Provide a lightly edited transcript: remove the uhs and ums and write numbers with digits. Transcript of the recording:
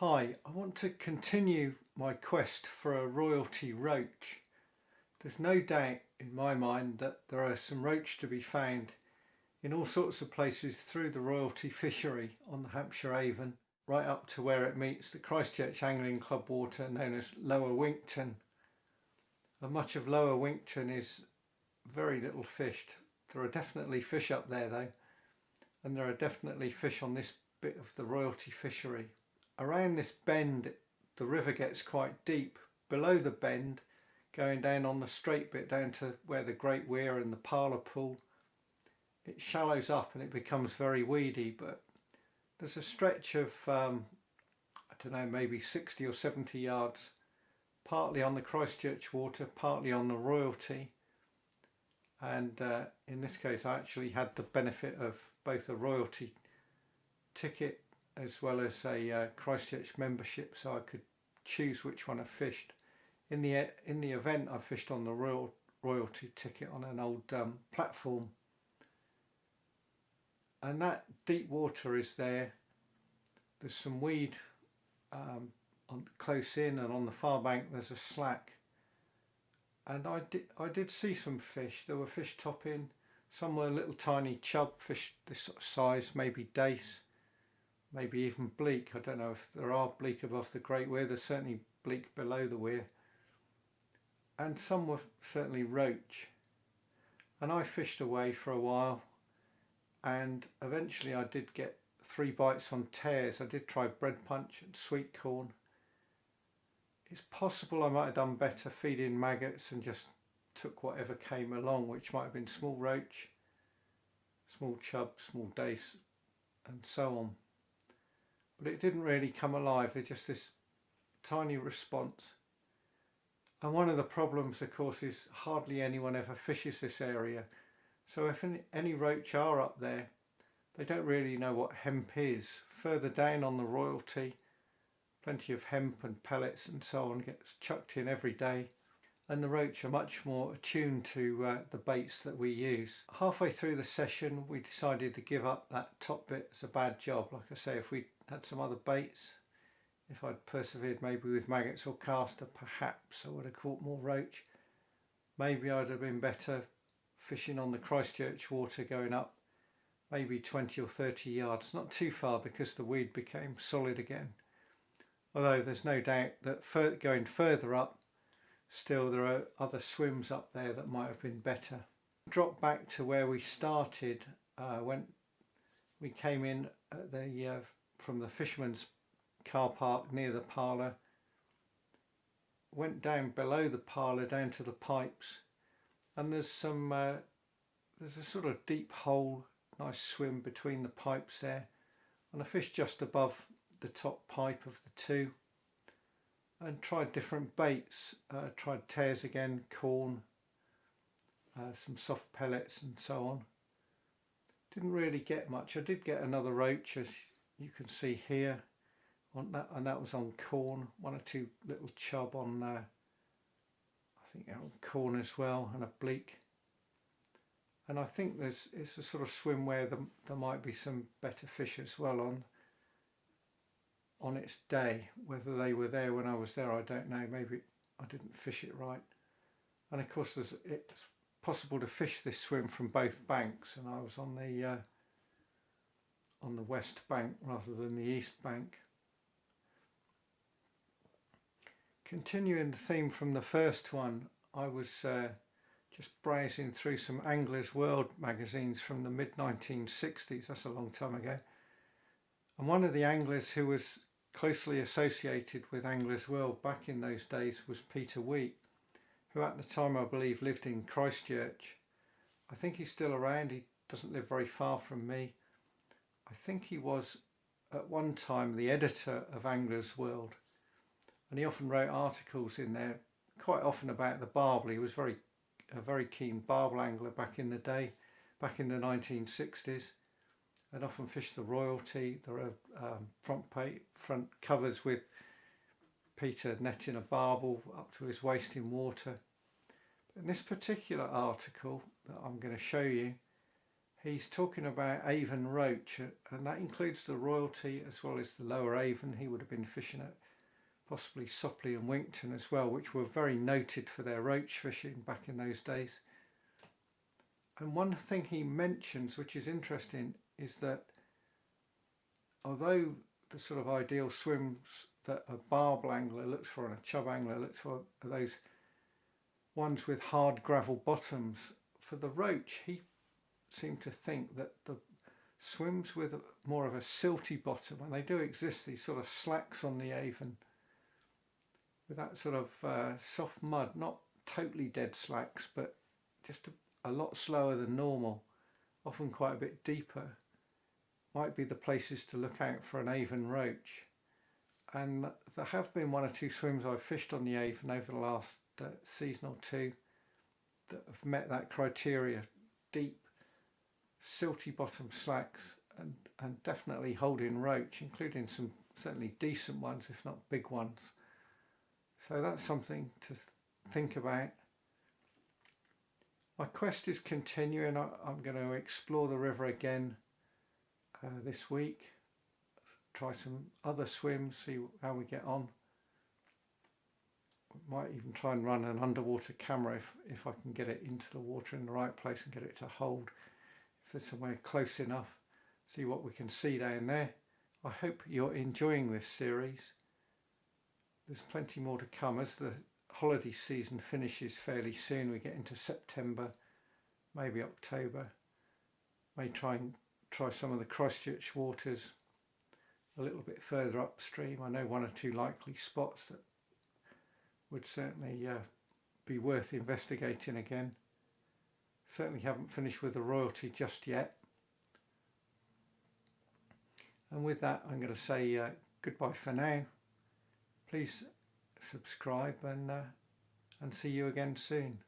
Hi, I want to continue my quest for a royalty roach. There's no doubt in my mind that there are some roach to be found in all sorts of places through the royalty fishery on the Hampshire Avon, right up to where it meets the Christchurch Angling Club water known as Lower Winkton. And much of Lower Winkton is very little fished. There are definitely fish up there though, and there are definitely fish on this bit of the royalty fishery. Around this bend the river gets quite deep. Below the bend, going down on the straight bit down to where the Great Weir and the Parlour Pool, it shallows up and it becomes very weedy, but there's a stretch of I don't know, maybe 60 or 70 yards, partly on the Christchurch water, partly on the royalty, and in this case I actually had the benefit of both a royalty ticket as well as a Christchurch membership, so I could choose which one I fished. In the event I fished on the royalty ticket on an old platform, and that deep water is there. There's some weed on close in, and on the far bank there's a slack, and I did see some fish. There were fish topping, some were little tiny chub fish this sort of size, maybe dace, maybe even bleak. I don't know if there are bleak above the Great Weir. There's certainly bleak below the weir, and some were certainly roach. And I fished away for a while, and eventually I did get 3 bites on tares. I did try bread punch and sweet corn. It's possible I might have done better feeding maggots and just took whatever came along, which might have been small roach, small chub, small dace and so on. But it didn't really come alive. There's just this tiny response. And one of the problems, of course, is hardly anyone ever fishes this area. So if any roach are up there, they don't really know what hemp is. Further down on the royalty, plenty of hemp and pellets and so on gets chucked in every day. And the roach are much more attuned to the baits that we use. Halfway through the session we decided to give up that top bit as a bad job. Like I say, if we had some other baits, if I'd persevered maybe with maggots or caster, perhaps I would have caught more roach. Maybe I'd have been better fishing on the Christchurch water, going up maybe 20 or 30 yards, not too far, because the weed became solid again. Although there's no doubt that going further up, still there are other swims up there that might have been better. Drop back to where we started when we came in at from the fisherman's car park near the parlour, went down below the parlour down to the pipes, and there's a sort of deep hole, nice swim between the pipes there, and I fished just above the top pipe of the two and tried different baits. Tried tares again, corn, some soft pellets and so on. Didn't really get much. I did get another roach, as you can see here, on that, and that was on corn. 1 or 2 little chub on I think on corn as well, and a bleak. And I think it's a sort of swim where there might be some better fish as well on its day. Whether they were there when I was there, I don't know. Maybe I didn't fish it right. And of course it's possible to fish this swim from both banks, and I was on the west bank rather than the east bank. Continuing the theme from the first one, I was just browsing through some Anglers World magazines from the mid-1960s. That's a long time ago. And one of the anglers who was closely associated with Anglers World back in those days was Peter Wheat, who at the time I believe lived in Christchurch. I think he's still around. He doesn't live very far from me. I think he was at one time the editor of Anglers World, and he often wrote articles in there, quite often about the barbel. He was a very keen barbel angler back in the day, back in the 1960s, and often fished the royalty. There are front covers with Peter netting a barbel up to his waist in water. But in this particular article that I'm going to show you, he's talking about Avon Roach, and that includes the Royalty as well as the Lower Avon. He would have been fishing at possibly Sopley and Winkton as well, which were very noted for their roach fishing back in those days. And one thing he mentions, which is interesting, is that although the sort of ideal swims that a barbel angler looks for and a chub angler looks for are those ones with hard gravel bottoms, for the roach he seemed to think that the swims with more of a silty bottom, and they do exist, these sort of slacks on the Avon with that sort of soft mud, not totally dead slacks, but just a lot slower than normal, often quite a bit deeper, might be the places to look out for an Avon roach. And there have been one or two swims I've fished on the Avon over the last season or two that have met that criteria: deep, silty bottom slacks, and definitely holding roach, including some certainly decent ones, if not big ones. So that's something to think about. My quest is continuing. I'm going to explore the river again this week, try some other swims, see how we get on. Might even try and run an underwater camera if I can get it into the water in the right place and get it to hold. If there's somewhere close enough, see what we can see down there. I hope you're enjoying this series. There's plenty more to come as the holiday season finishes fairly soon. We get into September, maybe October. May try some of the Christchurch waters a little bit further upstream. I know one or two likely spots that would certainly be worth investigating again. Certainly haven't finished with the Royalty just yet. And with that, I'm going to say goodbye for now. Please subscribe and see you again soon.